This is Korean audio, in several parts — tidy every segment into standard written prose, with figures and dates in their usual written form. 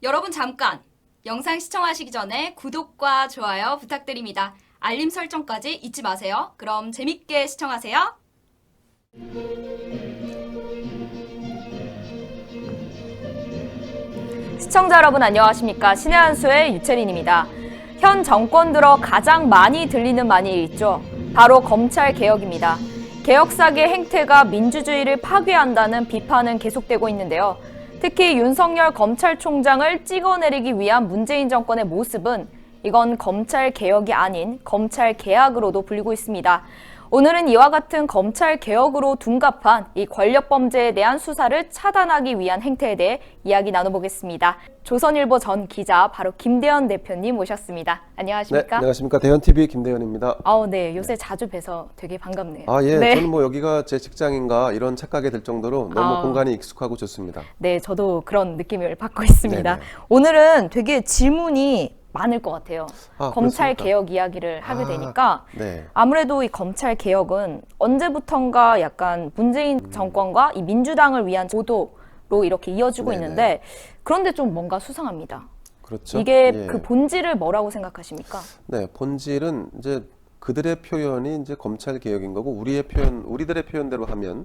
여러분 잠깐! 영상 시청하시기 전에 구독과 좋아요 부탁드립니다. 알림 설정까지 잊지 마세요. 그럼 재밌게 시청하세요. 시청자 여러분 안녕하십니까? 신의 한 수의 유채린입니다. 현 정권 들어 가장 많이 들리는 말이 있죠. 바로 검찰개혁입니다. 개혁사기의 행태가 민주주의를 파괴한다는 비판은 계속되고 있는데요. 특히 윤석열 검찰총장을 찍어내리기 위한 문재인 정권의 모습은 이건 검찰개혁이 아닌 검찰개학으로도 불리고 있습니다. 오늘은 이와 같은 검찰개혁으로 둔갑한 이 권력범죄에 대한 수사를 차단하기 위한 행태에 대해 이야기 나눠보겠습니다. 조선일보 전 기자 바로 김대현 대표님 모셨습니다. 안녕하십니까? 네, 안녕하십니까. 대현TV 김대현입니다. 네. 요새 자주 뵈서 되게 반갑네요. 예. 네. 저는 뭐 여기가 제 직장인가 이런 착각이 들 정도로 너무 공간이 익숙하고 좋습니다. 네, 저도 그런 느낌을 받고 있습니다. 네네. 오늘은 되게 질문이 많을 것 같아요. 검찰 그렇습니까? 개혁 이야기를 하게 되니까 네. 아무래도 이 검찰 개혁은 언제부턴가 약간 문재인 정권과 이 민주당을 위한 보도로 이렇게 이어지고 네네. 있는데 그런데 좀 뭔가 수상합니다. 그렇죠. 이게 예. 그 본질을 뭐라고 생각하십니까? 네, 본질은 이제 그들의 표현이 이제 검찰 개혁인 거고 우리들의 표현대로 하면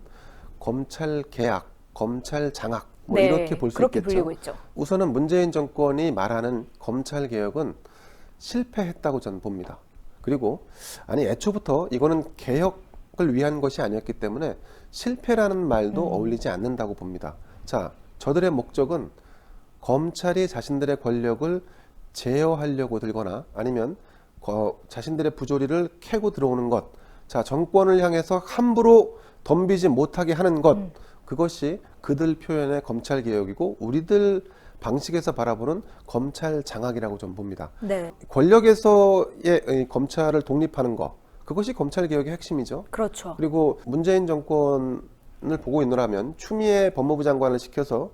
검찰 개학, 검찰 장악 뭐 이렇게 볼 수 그렇게 있겠죠. 불리고 있죠. 우선은 문재인 정권이 말하는 검찰 개혁은 실패했다고 저는 봅니다. 그리고 애초부터 이거는 개혁을 위한 것이 아니었기 때문에 실패라는 말도 어울리지 않는다고 봅니다. 자, 저들의 목적은 검찰이 자신들의 권력을 제어하려고 들거나 아니면 자신들의 부조리를 캐고 들어오는 것, 자, 정권을 향해서 함부로 덤비지 못하게 하는 것, 그것이 그들 표현의 검찰 개혁이고 우리들 방식에서 바라보는 검찰 장악이라고 좀 봅니다. 네, 권력에서의 검찰을 독립하는 것, 그것이 검찰 개혁의 핵심이죠. 그렇죠. 그리고 문재인 정권을 보고 있노라면 추미애 법무부 장관을 시켜서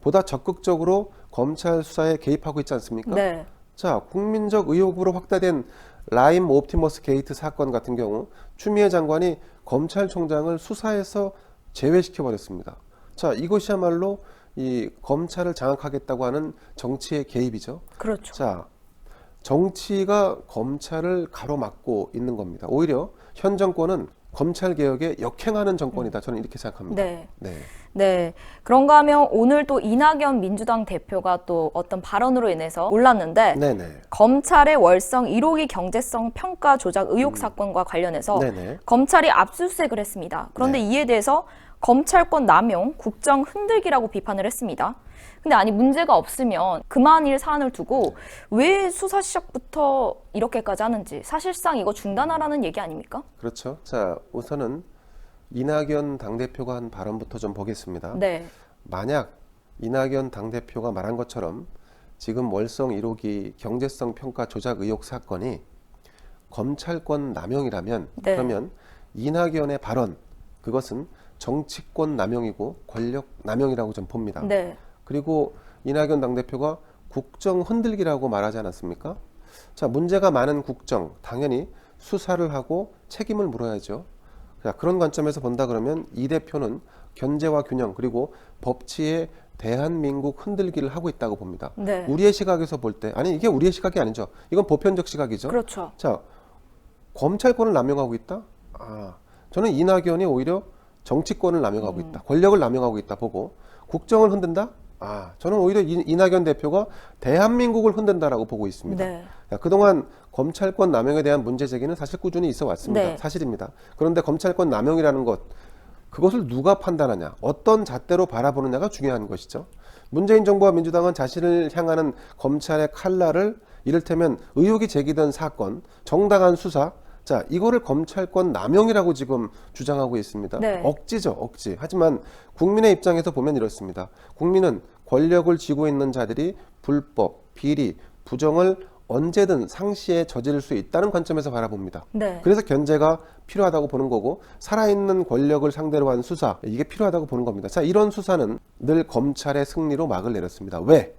보다 적극적으로 검찰 수사에 개입하고 있지 않습니까? 네. 자, 국민적 의혹으로 확대된 라임 옵티머스 게이트 사건 같은 경우 추미애 장관이 검찰총장을 수사에서 제외시켜 버렸습니다. 자, 이것이야말로 이 검찰을 장악하겠다고 하는 정치의 개입이죠. 그렇죠. 자, 정치가 검찰을 가로막고 있는 겁니다. 오히려 현 정권은 검찰 개혁에 역행하는 정권이다. 저는 이렇게 생각합니다. 네. 네. 네. 그런가 하면 오늘 또 이낙연 민주당 대표가 또 어떤 발언으로 인해서 올랐는데 네네. 검찰의 월성 1호기 경제성 평가 조작 의혹 사건과 관련해서 네네. 검찰이 압수수색을 했습니다. 그런데 이에 대해서 검찰권 남용, 국정 흔들기라고 비판을 했습니다. 근데 아니 문제가 없으면 그만일 사안을 두고 왜 수사 시작부터 이렇게까지 하는지 사실상 이거 중단하라는 얘기 아닙니까? 그렇죠. 자, 우선은 이낙연 당대표가 한 발언부터 좀 보겠습니다. 네. 만약 이낙연 당대표가 말한 것처럼 지금 월성 1호기 경제성 평가 조작 의혹 사건이 검찰권 남용이라면 네. 그러면 이낙연의 발언 그것은 정치권 남용이고 권력 남용이라고 좀 봅니다. 네. 그리고 이낙연 당대표가 국정 흔들기라고 말하지 않았습니까? 자, 문제가 많은 국정 당연히 수사를 하고 책임을 물어야죠. 자, 그런 관점에서 본다 그러면 이 대표는 견제와 균형 그리고 법치의 대한민국 흔들기를 하고 있다고 봅니다. 네. 우리의 시각에서 볼 때 이게 우리의 시각이 아니죠. 이건 보편적 시각이죠. 그렇죠. 자, 검찰권을 남용하고 있다? 저는 이낙연이 오히려 정치권을 남용하고 있다. 권력을 남용하고 있다 보고 국정을 흔든다? 저는 오히려 이낙연 대표가 대한민국을 흔든다라고 보고 있습니다. 네. 그동안 검찰권 남용에 대한 문제 제기는 사실 꾸준히 있어 왔습니다. 네. 사실입니다. 그런데 검찰권 남용이라는 것, 그것을 누가 판단하냐, 어떤 잣대로 바라보느냐가 중요한 것이죠. 문재인 정부와 민주당은 자신을 향하는 검찰의 칼날을 이를테면 의혹이 제기된 사건, 정당한 수사, 자, 이거를 검찰권 남용이라고 지금 주장하고 있습니다. 네. 억지죠, 억지. 하지만 국민의 입장에서 보면 이렇습니다. 국민은 권력을 쥐고 있는 자들이 불법, 비리, 부정을 언제든 상시에 저지를 수 있다는 관점에서 바라봅니다. 네. 그래서 견제가 필요하다고 보는 거고 살아있는 권력을 상대로 한 수사, 이게 필요하다고 보는 겁니다. 자, 이런 수사는 늘 검찰의 승리로 막을 내렸습니다. 왜?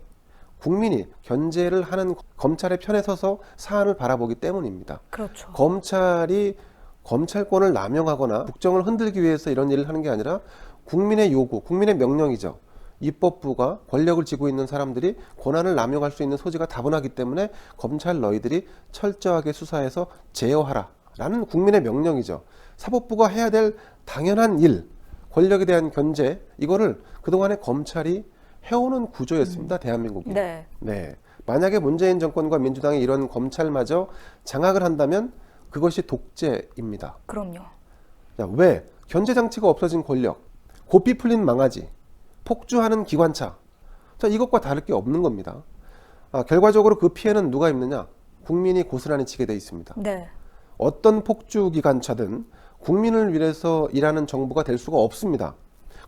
국민이 견제를 하는 검찰의 편에 서서 사안을 바라보기 때문입니다. 그렇죠. 검찰이 검찰권을 남용하거나 국정을 흔들기 위해서 이런 일을 하는 게 아니라 국민의 요구, 국민의 명령이죠. 입법부가 권력을 쥐고 있는 사람들이 권한을 남용할 수 있는 소지가 다분하기 때문에 검찰 너희들이 철저하게 수사해서 제어하라 라는 국민의 명령이죠. 사법부가 해야 될 당연한 일, 권력에 대한 견제, 이거를 그동안에 검찰이 해오는 구조였습니다. 대한민국이. 네. 네. 만약에 문재인 정권과 민주당이 이런 검찰마저 장악을 한다면 그것이 독재입니다. 그럼요. 자, 왜? 견제 장치가 없어진 권력, 고삐 풀린 망아지, 폭주하는 기관차. 자, 이것과 다를 게 없는 겁니다. 결과적으로 그 피해는 누가 입느냐? 국민이 고스란히 지게 돼 있습니다. 네. 어떤 폭주 기관차든 국민을 위해서 일하는 정부가 될 수가 없습니다.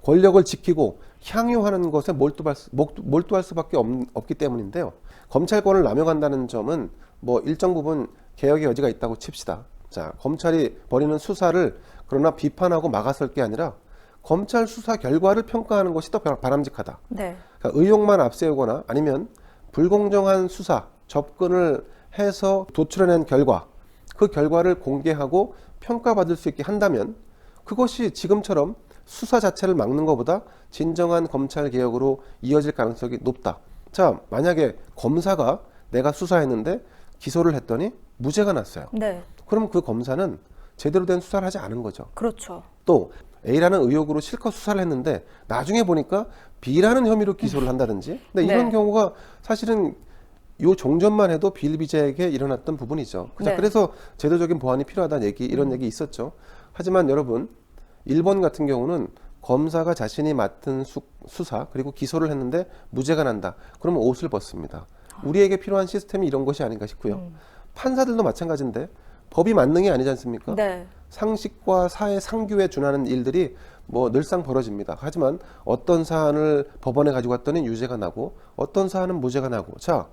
권력을 지키고 향유하는 것에 몰두할 수밖에 없기 때문인데요. 검찰권을 남용한다는 점은 뭐 일정 부분 개혁의 여지가 있다고 칩시다. 자, 검찰이 벌이는 수사를 그러나 비판하고 막아설 게 아니라 검찰 수사 결과를 평가하는 것이 더 바람직하다. 네. 그러니까 의혹만 앞세우거나 아니면 불공정한 수사 접근을 해서 도출해낸 결과, 그 결과를 공개하고 평가받을 수 있게 한다면 그것이 지금처럼 수사 자체를 막는 것보다 진정한 검찰 개혁으로 이어질 가능성이 높다. 자, 만약에 검사가 내가 수사했는데 기소를 했더니 무죄가 났어요. 네. 그럼 그 검사는 제대로 된 수사를 하지 않은 거죠. 그렇죠. 또 A라는 의혹으로 실컷 수사를 했는데 나중에 보니까 B라는 혐의로 기소를 한다든지. 근데 이런 네. 경우가 사실은 요 종전만 해도 비일비재하게 일어났던 부분이죠. 네. 그래서 제도적인 보완이 필요하다는 얘기, 이런 얘기 있었죠. 하지만 여러분, 일본 같은 경우는 검사가 자신이 맡은 수사 그리고 기소를 했는데 무죄가 난다. 그러면 옷을 벗습니다. 우리에게 필요한 시스템이 이런 것이 아닌가 싶고요. 판사들도 마찬가지인데 법이 만능이 아니지 않습니까? 네. 상식과 사회 상규에 준하는 일들이 뭐 늘상 벌어집니다. 하지만 어떤 사안을 법원에 가지고 갔더니 유죄가 나고 어떤 사안은 무죄가 나고, 자,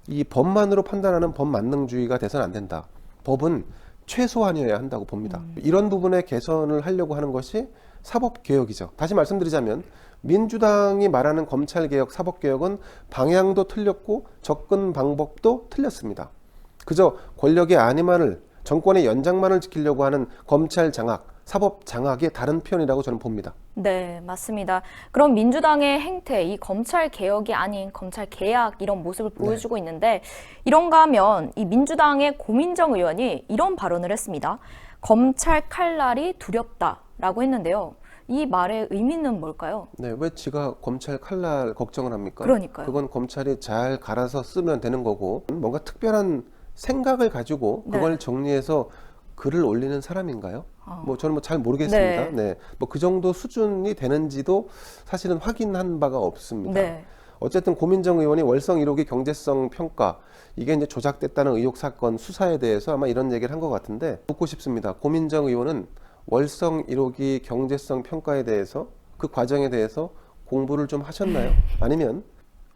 이 법만으로 판단하는 법만능주의가 돼서는 안 된다. 법은 최소한이어야 한다고 봅니다. 이런 부분의 개선을 하려고 하는 것이 사법개혁이죠. 다시 말씀드리자면 민주당이 말하는 검찰개혁, 사법개혁은 방향도 틀렸고 접근 방법도 틀렸습니다. 그저 권력의 안위만을, 정권의 연장만을 지키려고 하는 검찰 장악, 사법 장악의 다른 표현이라고 저는 봅니다. 네, 맞습니다. 그럼 민주당의 행태, 이 검찰 개혁이 아닌 검찰 개약 이런 모습을 보여주고 있는데, 이런가 하면 이 민주당의 고민정 의원이 이런 발언을 했습니다. 검찰 칼날이 두렵다라고 했는데요. 이 말의 의미는 뭘까요? 네, 왜 지가 검찰 칼날 걱정을 합니까? 그러니까요. 그건 검찰이 잘 갈아서 쓰면 되는 거고, 뭔가 특별한 생각을 가지고 그걸 네. 정리해서 글을 올리는 사람인가요? 뭐 저는 뭐 잘 모르겠습니다. 네. 네, 뭐 그 정도 수준이 되는지도 사실은 확인한 바가 없습니다. 네. 어쨌든 고민정 의원이 월성 1호기 경제성 평가, 이게 이제 조작됐다는 의혹 사건 수사에 대해서 아마 이런 얘기를 한 것 같은데, 묻고 싶습니다. 고민정 의원은 월성 1호기 경제성 평가에 대해서, 그 과정에 대해서 공부를 좀 하셨나요? 아니면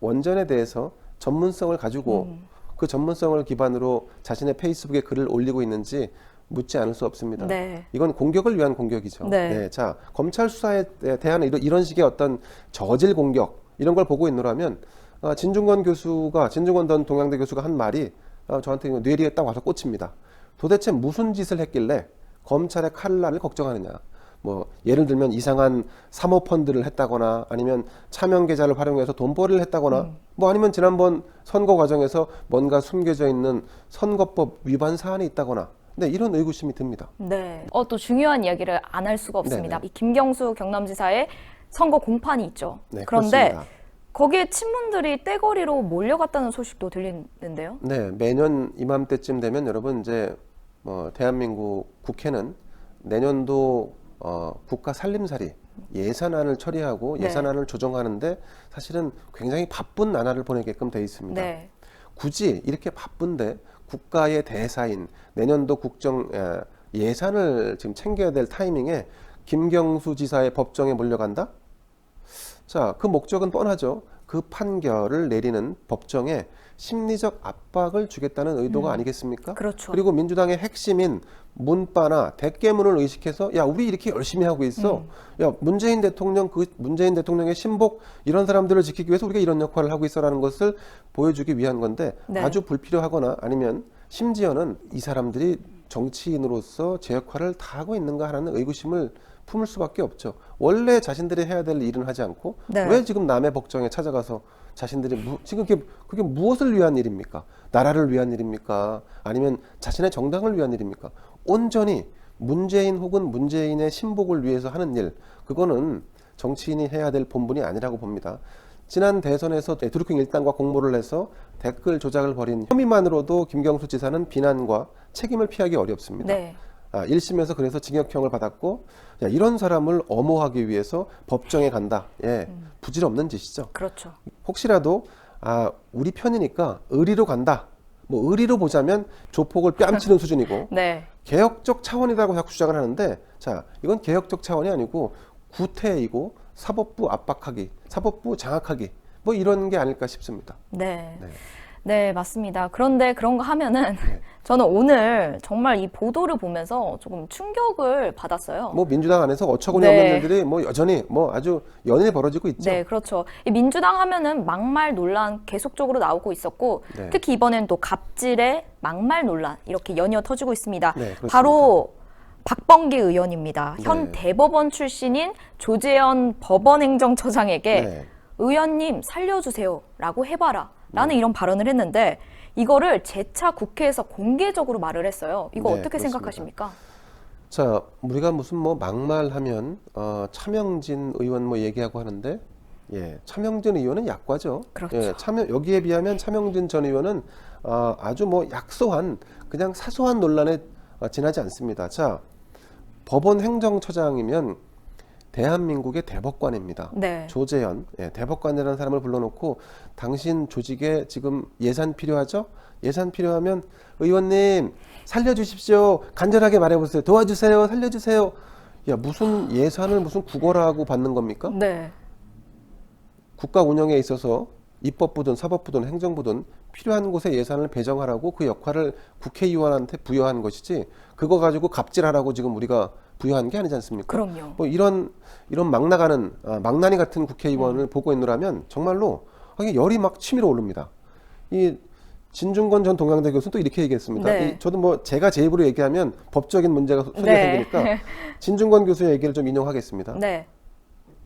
원전에 대해서 전문성을 가지고 그 전문성을 기반으로 자신의 페이스북에 글을 올리고 있는지 묻지 않을 수 없습니다. 네. 이건 공격을 위한 공격이죠. 네. 자, 검찰 수사에 대한 이런 식의 어떤 저질 공격, 이런 걸 보고 있노라면 진중권 전 동양대 교수가 한 말이 저한테 뇌리에 딱 와서 꽂힙니다. 도대체 무슨 짓을 했길래 검찰의 칼날을 걱정하느냐. 뭐 예를 들면 이상한 사모펀드를 했다거나 아니면 차명 계좌를 활용해서 돈벌이를 했다거나 뭐 아니면 지난번 선거 과정에서 뭔가 숨겨져 있는 선거법 위반 사안이 있다거나, 네, 이런 의구심이 듭니다. 네. 또 중요한 이야기를 안 할 수가 없습니다. 네네. 이 김경수 경남지사의 선거 공판이 있죠. 네, 그런데 그렇습니다. 거기에 친문들이 떼거리로 몰려갔다는 소식도 들리는데요. 네, 매년 이맘때쯤 되면 여러분 이제 대한민국 국회는 내년도 국가 살림살이 예산안을 처리하고 네. 예산안을 조정하는데 사실은 굉장히 바쁜 나날을 보내게끔 돼 있습니다. 네. 굳이 이렇게 바쁜데 국가의 대사인 내년도 국정 예산을 지금 챙겨야 될 타이밍에 김경수 지사의 법정에 몰려간다? 자, 그 목적은 뻔하죠. 그 판결을 내리는 법정에 심리적 압박을 주겠다는 의도가 아니겠습니까? 그렇죠. 그리고 민주당의 핵심인 문바나 대깨문을 의식해서 야, 우리 이렇게 열심히 하고 있어. 야, 문재인 대통령의 신복 이런 사람들을 지키기 위해서 우리가 이런 역할을 하고 있어라는 것을 보여주기 위한 건데, 네. 아주 불필요하거나 아니면 심지어는 이 사람들이 정치인으로서 제 역할을 다 하고 있는가 하는 의구심을 품을 수밖에 없죠. 원래 자신들이 해야 될 일은 하지 않고 네. 왜 지금 남의 법정에 찾아가서 자신들이 지금 그게 무엇을 위한 일입니까? 나라를 위한 일입니까? 아니면 자신의 정당을 위한 일입니까? 온전히 문재인 혹은 문재인의 신복을 위해서 하는 일, 그거는 정치인이 해야 될 본분이 아니라고 봅니다. 지난 대선에서 드루킹 일당과 공모를 해서 댓글 조작을 벌인 혐의만으로도 김경수 지사는 비난과 책임을 피하기 어렵습니다. 네. 1심에서 그래서 징역형을 받았고, 이런 사람을 엄호하기 위해서 법정에 간다. 부질없는 짓이죠. 그렇죠. 혹시라도 우리 편이니까 의리로 간다. 뭐 의리로 보자면 조폭을 뺨치는 수준이고 네. 개혁적 차원이라고 자꾸 주장을 하는데, 자, 이건 개혁적 차원이 아니고 구태이고 사법부 압박하기, 사법부 장악하기, 뭐 이런 게 아닐까 싶습니다. 네. 네. 네, 맞습니다. 그런데 그런 거 하면은 네. 저는 오늘 정말 이 보도를 보면서 조금 충격을 받았어요. 뭐 민주당 안에서 어처구니 네. 없는 일들이 뭐 여전히 뭐 아주 연일 벌어지고 있죠. 네, 그렇죠. 이 민주당 하면은 막말 논란 계속적으로 나오고 있었고, 네. 특히 이번엔 또 갑질의 막말 논란 이렇게 연이어 터지고 있습니다. 네, 그렇습니다. 바로 박범계 의원입니다. 현 네. 대법원 출신인 조재현 법원행정처장에게 네. 의원님 살려주세요라고 해봐라 라는 이런 발언을 했는데, 이거를 재차 국회에서 공개적으로 말을 했어요. 이거 네, 어떻게 그렇습니다. 생각하십니까? 자, 우리가 무슨 뭐 막말하면 차명진 의원 뭐 얘기하고 하는데, 차명진 의원은 약과죠. 그렇죠. 여기에 비하면 차명진 전 의원은 아주 뭐 약소한 그냥 사소한 논란에 지나지 않습니다. 자, 법원 행정처장이면 대한민국의 대법관입니다. 네. 조재현 대법관이라는 사람을 불러놓고 당신 조직에 지금 예산 필요하죠? 예산 필요하면 의원님 살려주십시오. 간절하게 말해보세요. 도와주세요. 살려주세요. 야, 무슨 예산을 무슨 국어라고 받는 겁니까? 네. 국가 운영에 있어서 입법부든 사법부든 행정부든 필요한 곳에 예산을 배정하라고 그 역할을 국회의원한테 부여한 것이지, 그거 가지고 갑질하라고 지금 우리가 부여한 게 아니지 않습니까? 그럼요. 뭐 이런 막 나가는 망나니 같은 국회의원을 보고 있느라면 정말로 열이 막 치밀어 오릅니다. 이 진중권 전 동양대 교수는 또 이렇게 얘기했습니다. 네. 저도 뭐 제가 제 입으로 얘기하면 법적인 문제가 소리가 네. 생기니까 진중권 교수의 얘기를 좀 인용하겠습니다. 네.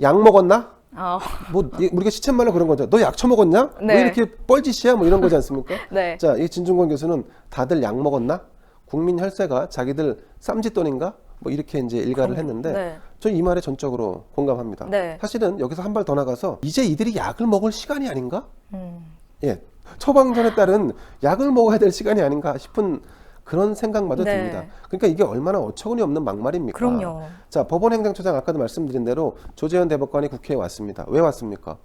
약 먹었나? 어, 뭐 우리가 시쳇말로 그런 거죠. 너 약 처먹었냐? 네. 왜 이렇게 뻘짓이야? 뭐 이런 거지 않습니까? 네. 자, 이 진중권 교수는 다들 약 먹었나? 국민 혈세가 자기들 쌈짓돈인가? 뭐 이렇게 이제 일가를 했는데, 네. 저 이 말에 전적으로 공감합니다. 네. 사실은 여기서 한 발 더 나가서 이제 이들이 약을 먹을 시간이 아닌가? 음, 처방전에 따른 약을 먹어야 될 시간이 아닌가 싶은 그런 생각마저 네. 듭니다. 그러니까 이게 얼마나 어처구니 없는 막말입니까? 그럼요. 자, 법원행정처장 아까도 말씀드린 대로 조재현 대법관이 국회에 왔습니다. 왜 왔습니까?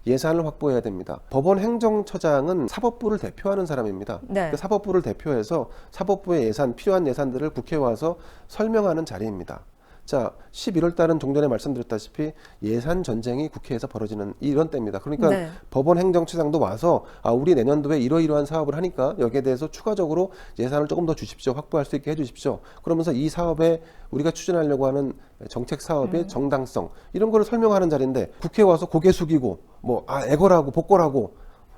예산을 확보해야 됩니다. 법원행정처장은 사법부를 대표하는 사람입니다. 네. 그 사법부를 대표해서 사법부의 필요한 예산들을 국회에 와서 설명하는 자리입니다. 자, 11월 달은 좀 전에 말씀드렸다시피 예산 전쟁이 국회에서 벌어지는 이런 때입니다. 그러니까 네. 법원 행정처장도 와서 우리 내년도에 이러이러한 사업을 하니까 여기에 대해서 추가적으로 예산을 조금 더 주십시오. 확보할 수 있게 해주십시오. 그러면서 이 사업에 우리가 추진하려고 하는 정책 사업의 정당성, 이런 거를 설명하는 자리인데, 국회에 와서 고개 숙이고 애걸하고 복걸하고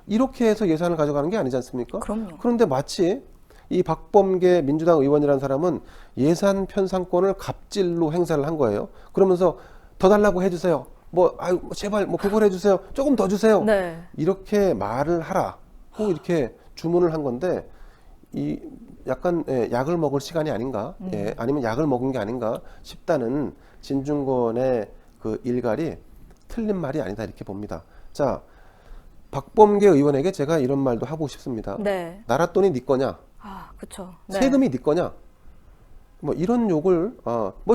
이렇게 해서 예산을 가져가는 게 아니지 않습니까? 그럼요. 그런데 마치 이 박범계 민주당 의원이라는 사람은 예산 편성권을 갑질로 행사를 한 거예요. 그러면서 더 달라고 해주세요. 제발 그걸 해주세요. 조금 더 주세요. 네. 이렇게 말을 하라고 이렇게 주문을 한 건데, 이 약간 약을 먹을 시간이 아닌가, 아니면 약을 먹은 게 아닌가 싶다는 진중권의 그 일갈이 틀린 말이 아니다 이렇게 봅니다. 자, 박범계 의원에게 제가 이런 말도 하고 싶습니다. 네. 나라 돈이 네 거냐? 아, 그렇죠. 네. 세금이 네 거냐? 뭐 이런 욕을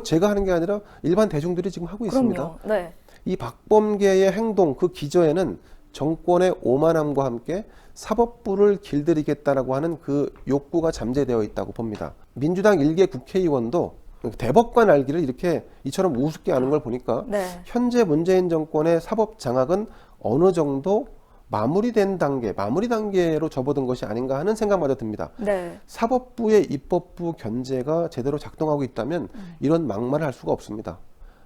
제가 하는 게 아니라 일반 대중들이 지금 하고 있습니다. 그럼요. 네. 이 박범계의 행동 그 기저에는 정권의 오만함과 함께 사법부를 길들이겠다라고 하는 그 욕구가 잠재되어 있다고 봅니다. 민주당 일개 국회의원도 대법관 알기를 이렇게 이처럼 우습게 아는 걸 보니까 네. 현재 문재인 정권의 사법 장악은 어느 정도 마무리 단계로 접어든 것이 아닌가 하는 생각마저 듭니다. 네. 사법부의 입법부 견제가 제대로 작동하고 있다면 이런 막말을 할 수가 없습니다.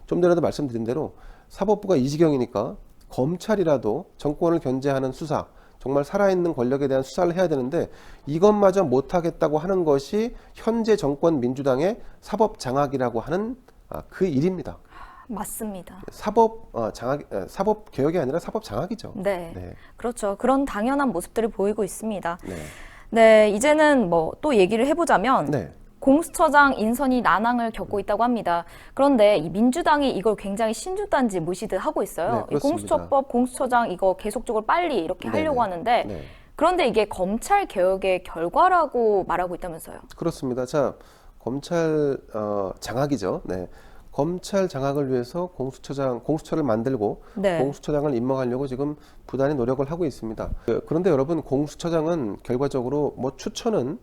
좀 전에도 말씀드린 대로 사법부가 이 지경이니까 검찰이라도 정권을 견제하는 수사, 정말 살아있는 권력에 대한 수사를 해야 되는데 이것마저 못하겠다고 하는 것이 현재 정권 민주당의 사법 장악이라고 하는 그 일입니다. 맞습니다. 사법 개혁이 아니라 사법 장악이죠. 네. 네. 그렇죠. 그런 당연한 모습들이 보이고 있습니다. 네. 네, 이제는 뭐 또 얘기를 해보자면 네. 공수처장 인선이 난항을 겪고 있다고 합니다. 그런데 이 민주당이 이걸 굉장히 신주단지 무시듯 하고 있어요. 네, 이 그렇습니다. 공수처법, 공수처장 이거 계속적으로 빨리 이렇게 하려고 하는데 네. 그런데 이게 검찰 개혁의 결과라고 말하고 있다면서요. 그렇습니다. 자, 검찰 장악이죠. 네. 검찰 장악을 위해서 공수처를 만들고 네. 공수처장을 임명하려고 지금 부단히 노력을 하고 있습니다. 그런데 여러분, 공수처장은 결과적으로 뭐 추천은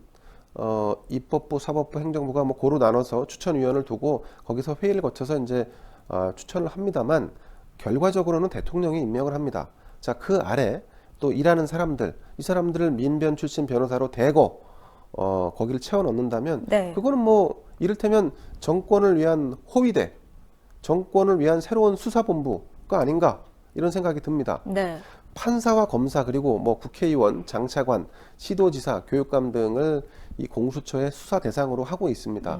입법부, 사법부, 행정부가 뭐 고루 나눠서 추천위원을 두고 거기서 회의를 거쳐서 이제 추천을 합니다만 결과적으로는 대통령이 임명을 합니다. 자, 그 아래 또 일하는 사람들, 이 사람들을 민변 출신 변호사로 대거 거기를 채워 넣는다면 네. 그거는 뭐 이를테면 정권을 위한 호위대, 정권을 위한 새로운 수사본부가 아닌가 이런 생각이 듭니다. 네. 판사와 검사 그리고 뭐 국회의원, 장차관, 시도지사, 교육감 등을 이 공수처의 수사 대상으로 하고 있습니다.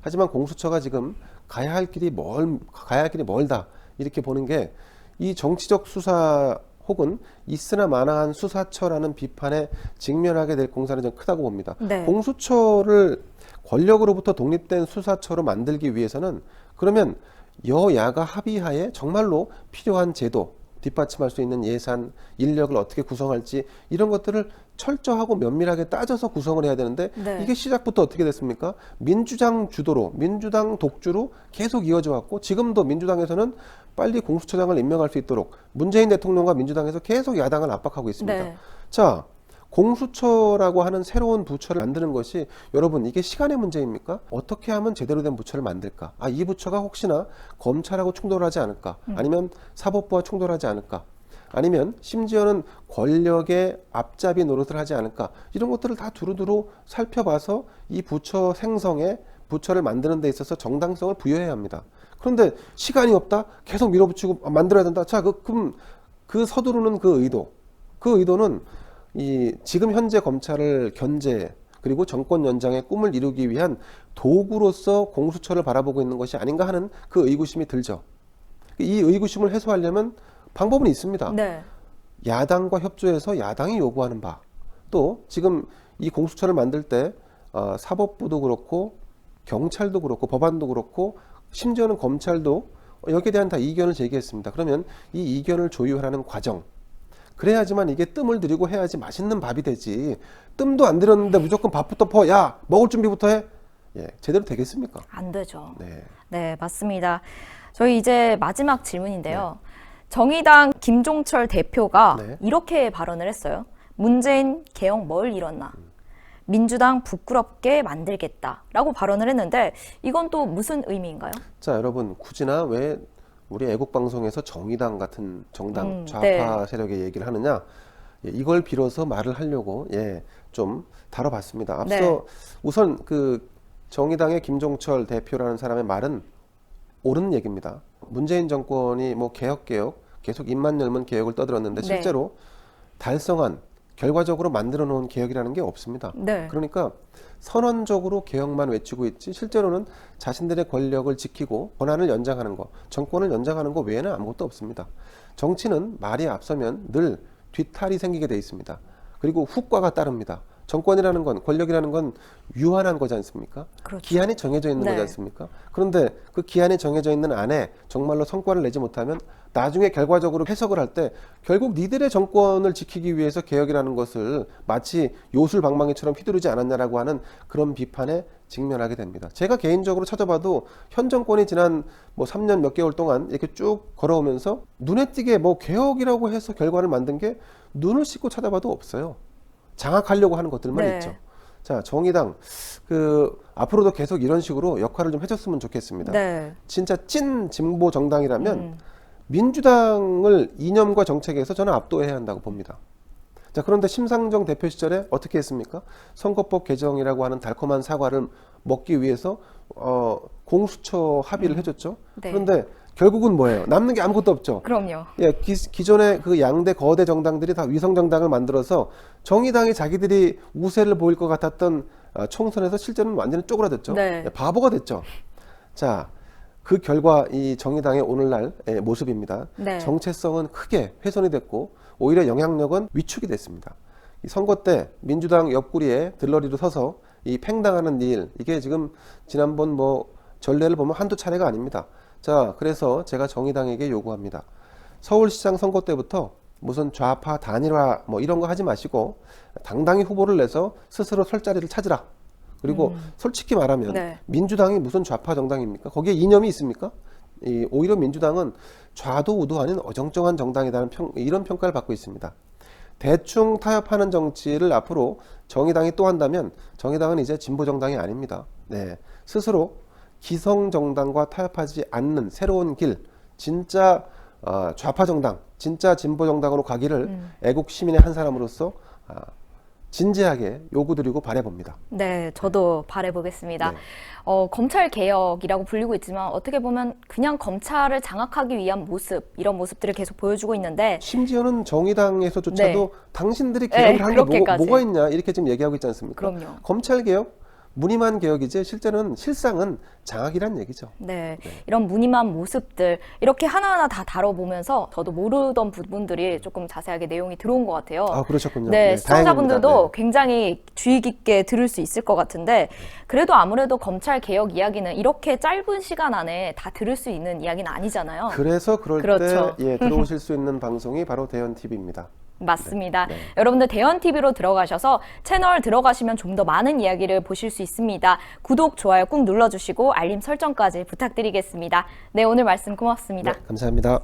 하지만 공수처가 지금 가야 할 길이 멀다 이렇게 보는 게 이 정치적 수사 혹은 있으나 마나한 수사처라는 비판에 직면하게 될 공산이 좀 크다고 봅니다. 네. 공수처를 권력으로부터 독립된 수사처로 만들기 위해서는 그러면 여야가 합의하에 정말로 필요한 제도, 뒷받침할 수 있는 예산, 인력을 어떻게 구성할지 이런 것들을 철저하고 면밀하게 따져서 구성을 해야 되는데 네. 이게 시작부터 어떻게 됐습니까? 민주당 주도로, 민주당 독주로 계속 이어져 왔고 지금도 민주당에서는 빨리 공수처장을 임명할 수 있도록 문재인 대통령과 민주당에서 계속 야당을 압박하고 있습니다. 네. 자, 공수처라고 하는 새로운 부처를 만드는 것이 여러분 이게 시간의 문제입니까? 어떻게 하면 제대로 된 부처를 만들까? 이 부처가 혹시나 검찰하고 충돌하지 않을까? 아니면 사법부와 충돌하지 않을까? 아니면 심지어는 권력의 앞잡이 노릇을 하지 않을까? 이런 것들을 다 두루두루 살펴봐서 이 부처 생성에 부처를 만드는 데 있어서 정당성을 부여해야 합니다. 그런데 시간이 없다? 계속 밀어붙이고 만들어야 된다? 자, 그럼 그 서두르는 그 의도는 이 지금 현재 검찰을 견제 그리고 정권 연장의 꿈을 이루기 위한 도구로서 공수처를 바라보고 있는 것이 아닌가 하는 그 의구심이 들죠. 이 의구심을 해소하려면 방법은 있습니다. 네. 야당과 협조해서 야당이 요구하는 바, 또 지금 이 공수처를 만들 때 사법부도 그렇고 경찰도 그렇고 법안도 그렇고 심지어는 검찰도 여기에 대한 다 이견을 제기했습니다. 그러면 이 이견을 조율하는 과정, 그래야지만 이게 뜸을 들이고 해야지 맛있는 밥이 되지. 뜸도 안 들였는데 무조건 밥부터 퍼. 야, 먹을 준비부터 해. 예, 제대로 되겠습니까? 안 되죠. 네. 네, 맞습니다. 저희 이제 마지막 질문인데요. 정의당 김종철 대표가 네. 이렇게 발언을 했어요. 문재인 개혁 뭘 이뤘나? 민주당 부끄럽게 만들겠다라고 발언을 했는데 이건 또 무슨 의미인가요? 자, 여러분 굳이나 왜 우리 애국방송에서 정의당 같은 정당 좌파 네. 세력의 얘기를 하느냐? 예, 이걸 빌어서 말을 하려고 좀 다뤄봤습니다. 앞서 네. 우선 그 정의당의 김종철 대표라는 사람의 말은 옳은 얘기입니다. 문재인 정권이 뭐 개혁 계속 입만 열면 개혁을 떠들었는데 네. 실제로 달성한 결과적으로 만들어 놓은 개혁이라는 게 없습니다. 네. 그러니까 선언적으로 개혁만 외치고 있지 실제로는 자신들의 권력을 지키고 권한을 연장하는 거, 정권을 연장하는 거 외에는 아무것도 없습니다. 정치는 말이 앞서면 늘 뒤탈이 생기게 돼 있습니다. 그리고 후과가 따릅니다. 정권이라는 건, 권력이라는 건 유한한 거지 않습니까? 그렇죠. 기한이 정해져 있는 네. 거지 않습니까? 그런데 그 기한이 정해져 있는 안에 정말로 성과를 내지 못하면 나중에 결과적으로 해석을 할 때 결국 니들의 정권을 지키기 위해서 개혁이라는 것을 마치 요술방망이처럼 휘두르지 않았냐라고 하는 그런 비판에 직면하게 됩니다. 제가 개인적으로 찾아봐도 현 정권이 지난 뭐 3년 몇 개월 동안 이렇게 쭉 걸어오면서 눈에 띄게 뭐 개혁이라고 해서 결과를 만든 게 눈을 씻고 찾아봐도 없어요. 장악하려고 하는 것들만 네. 있죠. 자, 정의당 앞으로도 계속 이런 식으로 역할을 좀 해줬으면 좋겠습니다. 네. 진짜 찐 진보 정당이라면 민주당을 이념과 정책에서 저는 압도해야 한다고 봅니다. 자, 그런데 심상정 대표 시절에 어떻게 했습니까? 선거법 개정이라고 하는 달콤한 사과를 먹기 위해서 공수처 합의를 해줬죠. 네. 그런데 결국은 뭐예요? 남는 게 아무것도 없죠. 그럼요. 예, 기존의 그 양대 거대 정당들이 다 위성 정당을 만들어서 정의당이 자기들이 우세를 보일 것 같았던 총선에서 실제는 완전히 쪼그라들죠. 네. 예, 바보가 됐죠. 자, 그 결과 이 정의당의 오늘날의 모습입니다. 네. 정체성은 크게 훼손이 됐고 오히려 영향력은 위축이 됐습니다. 이 선거 때 민주당 옆구리에 들러리로 서서 이 팽당하는 일, 이게 지금 지난번 뭐 전례를 보면 한두 차례가 아닙니다. 자, 그래서 제가 정의당에게 요구합니다. 서울시장 선거 때부터 무슨 좌파 단일화 뭐 이런 거 하지 마시고 당당히 후보를 내서 스스로 설 자리를 찾으라. 그리고 솔직히 말하면 네. 민주당이 무슨 좌파 정당입니까? 거기에 이념이 있습니까? 오히려 민주당은 좌도 우도 아닌 어정쩡한 정당이라는 이런 평가를 받고 있습니다. 대충 타협하는 정치를 앞으로 정의당이 또 한다면 정의당은 이제 진보 정당이 아닙니다. 네, 스스로 기성 정당과 타협하지 않는 새로운 길, 진짜 좌파 정당, 진짜 진보 정당으로 가기를 애국 시민의 한 사람으로서 진지하게 요구드리고 바라봅니다. 네, 저도 바라보겠습니다. 네. 검찰 개혁이라고 불리고 있지만 어떻게 보면 그냥 검찰을 장악하기 위한 모습, 이런 모습들을 계속 보여주고 있는데 심지어는 정의당에서조차도 네. 당신들이 네, 개혁을 하는 게 그렇게까지. 뭐가 있냐 이렇게 지금 얘기하고 있지 않습니까? 그럼요. 검찰 개혁, 무늬만 개혁이지 실상은 장악이란 얘기죠. 네, 이런 무늬만 모습들 이렇게 하나하나 다 다뤄보면서 저도 모르던 부분들이 조금 자세하게 내용이 들어온 것 같아요. 아, 그러셨군요. 네, 네, 시청자분들도 다행입니다. 굉장히 주의 깊게 들을 수 있을 것 같은데 그래도 아무래도 검찰 개혁 이야기는 이렇게 짧은 시간 안에 다 들을 수 있는 이야기는 아니잖아요. 그래서 그럴 그렇죠. 때 들어오실 수 있는 방송이 바로 대현 TV입니다. 맞습니다. 네. 여러분들 대현TV로 들어가셔서 채널 들어가시면 좀 더 많은 이야기를 보실 수 있습니다. 구독, 좋아요 꾹 눌러주시고 알림 설정까지 부탁드리겠습니다. 네, 오늘 말씀 고맙습니다. 네, 감사합니다.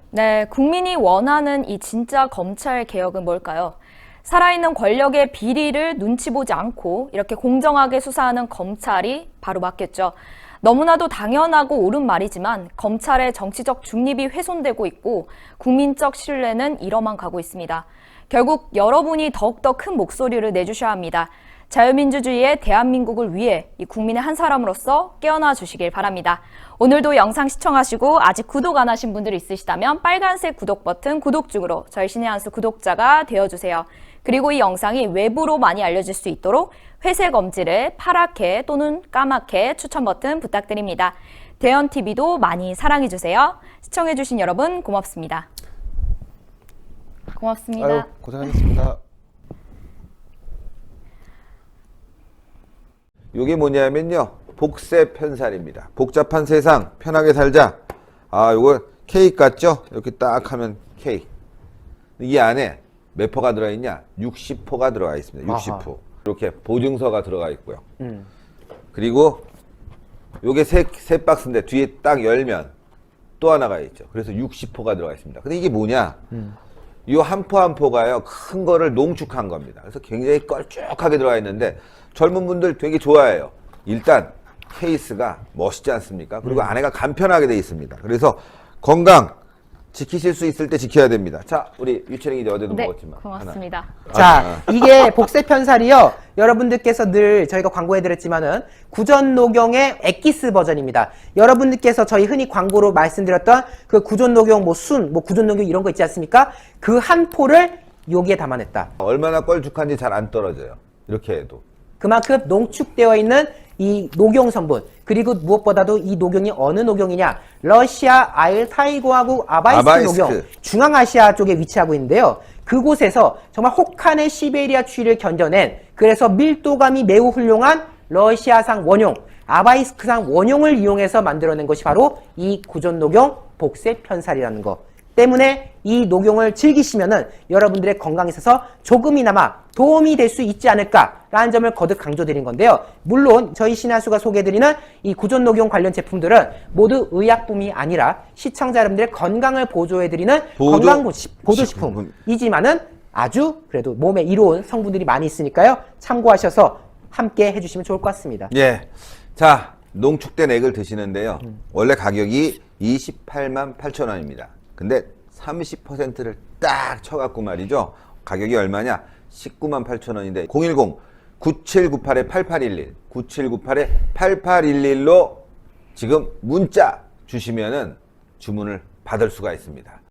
네, 국민이 원하는 이 진짜 검찰 개혁은 뭘까요? 살아있는 권력의 비리를 눈치 보지 않고 이렇게 공정하게 수사하는 검찰이 바로 맞겠죠. 너무나도 당연하고 옳은 말이지만 검찰의 정치적 중립이 훼손되고 있고 국민적 신뢰는 잃어만 가고 있습니다. 결국 여러분이 더욱더 큰 목소리를 내주셔야 합니다. 자유민주주의의 대한민국을 위해 이 국민의 한 사람으로서 깨어나 주시길 바랍니다. 오늘도 영상 시청하시고 아직 구독 안 하신 분들 있으시다면 빨간색 구독 버튼 구독 중으로 저희 신의 한 수 구독자가 되어주세요. 그리고 이 영상이 외부로 많이 알려질 수 있도록 회색 엄지를 파랗게 또는 까맣게 추천 버튼 부탁드립니다. 대현TV도 많이 사랑해주세요. 시청해주신 여러분 고맙습니다. 고맙습니다. 아유, 고생하셨습니다. 이게 뭐냐면요, 복세 편살입니다. 복잡한 세상 편하게 살자. 아, 요거 케이크 같죠? 이렇게 딱 하면 케이크. 이 안에 몇 포가 들어있냐? 60포가 들어가 있습니다. 60포. 아하. 이렇게 보증서가 들어가 있고요. 그리고 요게 세 박스인데 뒤에 딱 열면 또 하나가 있죠. 그래서 60포가 들어가 있습니다. 근데 이게 뭐냐? 이 한 포 한 포가요, 큰 거를 농축한 겁니다. 그래서 굉장히 걸쭉하게 들어가 있는데 젊은 분들 되게 좋아해요. 일단 케이스가 멋있지 않습니까? 그리고 안에가 간편하게 돼 있습니다. 그래서 건강 지키실 수 있을 때 지켜야 됩니다. 자, 우리 유채링이 이제 어제도 네, 먹었지만 고맙습니다. 자, 이게 복세 편살이요. 여러분들께서 늘 저희가 광고해드렸지만은 구전녹용의 엑기스 버전입니다. 여러분들께서 저희 흔히 광고로 말씀드렸던 그 구전녹용 구전녹용 이런 거 있지 않습니까? 그 한 포를 여기에 담아냈다. 얼마나 껄쭉한지 잘 안 떨어져요. 이렇게 해도. 그만큼 농축되어 있는 이 녹용 성분, 그리고 무엇보다도 이 녹용이 어느 녹용이냐? 러시아 알타이고하고 아바이스크 녹용, 중앙아시아 쪽에 위치하고 있는데요. 그곳에서 정말 혹한의 시베리아 추위를 견뎌낸, 그래서 밀도감이 매우 훌륭한 러시아산 원용, 아바이스크산 원용을 이용해서 만들어낸 것이 바로 이 구전녹용 복세 편살이라는 거. 때문에 이 녹용을 즐기시면은 여러분들의 건강에 있어서 조금이나마 도움이 될 수 있지 않을까라는 점을 거듭 강조드린 건데요. 물론 저희 신한수가 소개해드리는 이 구전녹용 관련 제품들은 모두 의약품이 아니라 시청자 여러분들의 건강을 보조해드리는 건강보조식품이지만은 아주 그래도 몸에 이로운 성분들이 많이 있으니까요. 참고하셔서 함께 해주시면 좋을 것 같습니다. 예. 자, 농축된 액을 드시는데요. 원래 가격이 28만 8천 원입니다. 근데 30%를 딱 쳐갖고 말이죠. 가격이 얼마냐? 19만 8천 원인데 010-9798-8811 9798-8811로 지금 문자 주시면은 주문을 받을 수가 있습니다.